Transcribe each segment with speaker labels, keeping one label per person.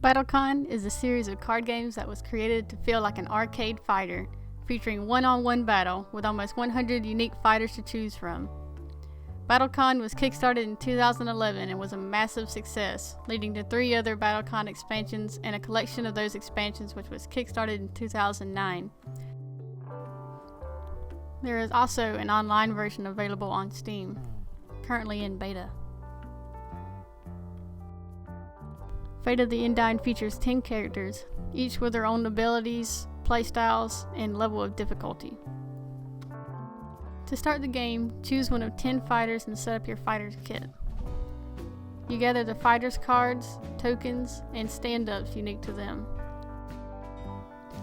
Speaker 1: BattleCon is a series of card games that was created to feel like an arcade fighter, featuring one-on-one battle with almost 100 unique fighters to choose from. BattleCon was kickstarted in 2011 and was a massive success, leading to 3 other BattleCon expansions and a collection of those expansions which was kickstarted in 2009. There is also an online version available on Steam, currently in beta. Fate of the Indines features 10 characters, each with their own abilities, playstyles, and level of difficulty. To start the game, choose one of 10 fighters and set up your fighter's kit. You gather the fighters' cards, tokens, and stand-ups unique to them.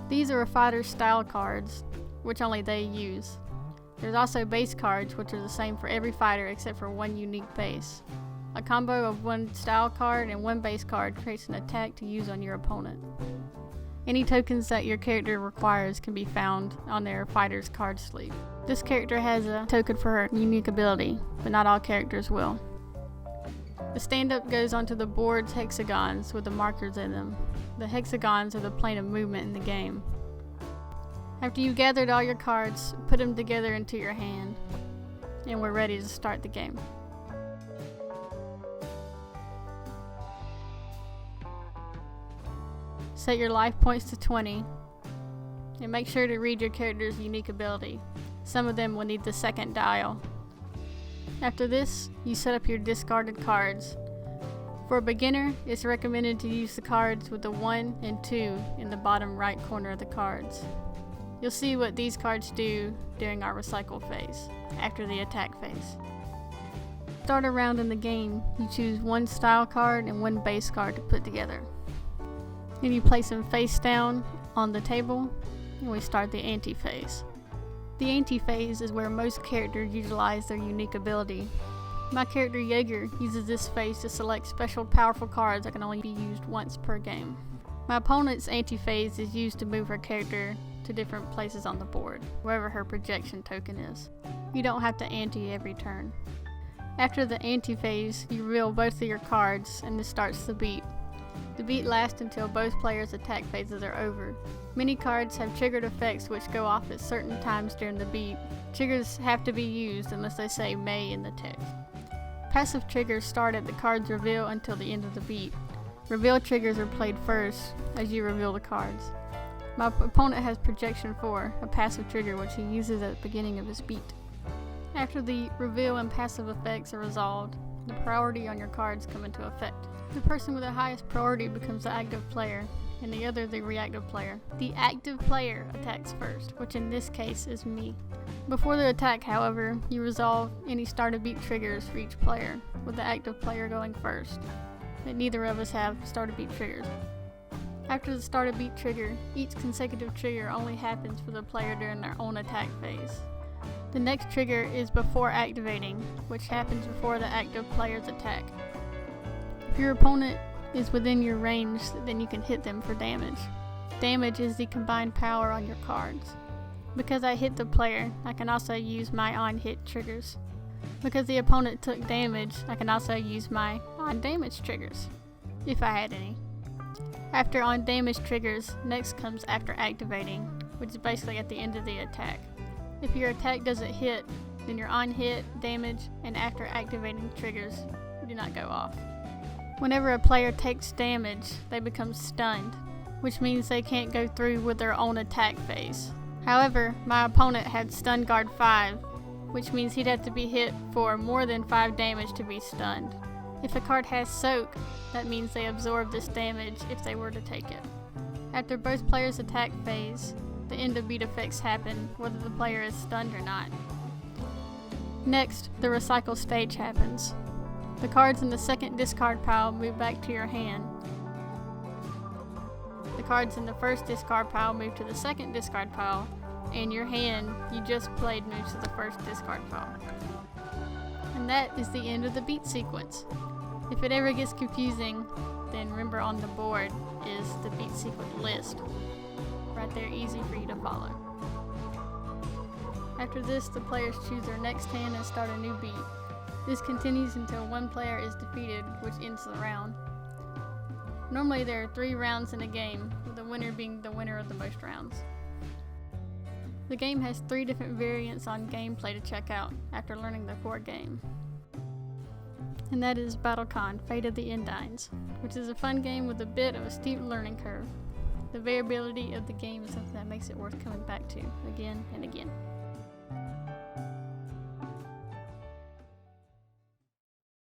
Speaker 1: These are fighter's style cards, which only they use. There's also base cards, which are the same for every fighter except for one unique base. A combo of one style card and one base card creates an attack to use on your opponent. Any tokens that your character requires can be found on their fighter's card sleeve. This character has a token for her unique ability, but not all characters will. The stand-up goes onto the board's hexagons with the markers in them. The hexagons are the plane of movement in the game. After you've gathered all your cards, put them together into your hand, and we're ready to start the game. Set your life points to 20, and make sure to read your character's unique ability. Some of them will need the second dial. After this, you set up your discarded cards. For a beginner, it's recommended to use the cards with the 1 and 2 in the bottom right corner of the cards. You'll see what these cards do during our recycle phase, after the attack phase. Start a round in the game, you choose one style card and one base card to put together. Then you place them face down on the table, and we start the ante-phase. The ante-phase is where most characters utilize their unique ability. My character Jaeger uses this phase to select special powerful cards that can only be used once per game. My opponent's ante-phase is used to move her character to different places on the board, wherever her projection token is. You don't have to ante every turn. After the ante-phase, you reveal both of your cards, and this starts the beat. The beat lasts until both players' attack phases are over. Many cards have triggered effects which go off at certain times during the beat. Triggers have to be used unless they say may in the text. Passive triggers start at the card's reveal until the end of the beat. Reveal triggers are played first as you reveal the cards. My opponent has projection 4, a passive trigger which he uses at the beginning of his beat. After the reveal and passive effects are resolved, the priority on your cards come into effect. The person with the highest priority becomes the active player, and the other the reactive player. The active player attacks first, which in this case is me. Before the attack, however, you resolve any start of beat triggers for each player, with the active player going first. But neither of us have start of beat triggers. After the start of beat trigger, each consecutive trigger only happens for the player during their own attack phase. The next trigger is before activating, which happens before the active player's attack. If your opponent is within your range, then you can hit them for damage. Damage is the combined power on your cards. Because I hit the player, I can also use my on-hit triggers. Because the opponent took damage, I can also use my on-damage triggers, if I had any. After on-damage triggers, next comes after activating, which is basically at the end of the attack. If your attack doesn't hit, then your on-hit, damage, and after activating triggers do not go off. Whenever a player takes damage, they become stunned, which means they can't go through with their own attack phase. However, my opponent had stun guard 5, which means he'd have to be hit for more than 5 damage to be stunned. If a card has soak, that means they absorb this damage if they were to take it. After both players' attack phase, the end of beat effects happen, whether the player is stunned or not. Next, the recycle stage happens. The cards in the second discard pile move back to your hand. The cards in the first discard pile move to the second discard pile, and your hand you just played moves to the first discard pile. And that is the end of the beat sequence. If it ever gets confusing, then remember on the board is the beat sequence list. Right there, easy for you to follow. After this, the players choose their next hand and start a new beat. This continues until one player is defeated, which ends the round. Normally there are 3 rounds in a game, with the winner being the winner of the most rounds. The game has 3 different variants on gameplay to check out after learning the core game. And that is BattleCon, Fate of the Indines, which is a fun game with a bit of a steep learning curve. The variability of the game is something that makes it worth coming back to again and again.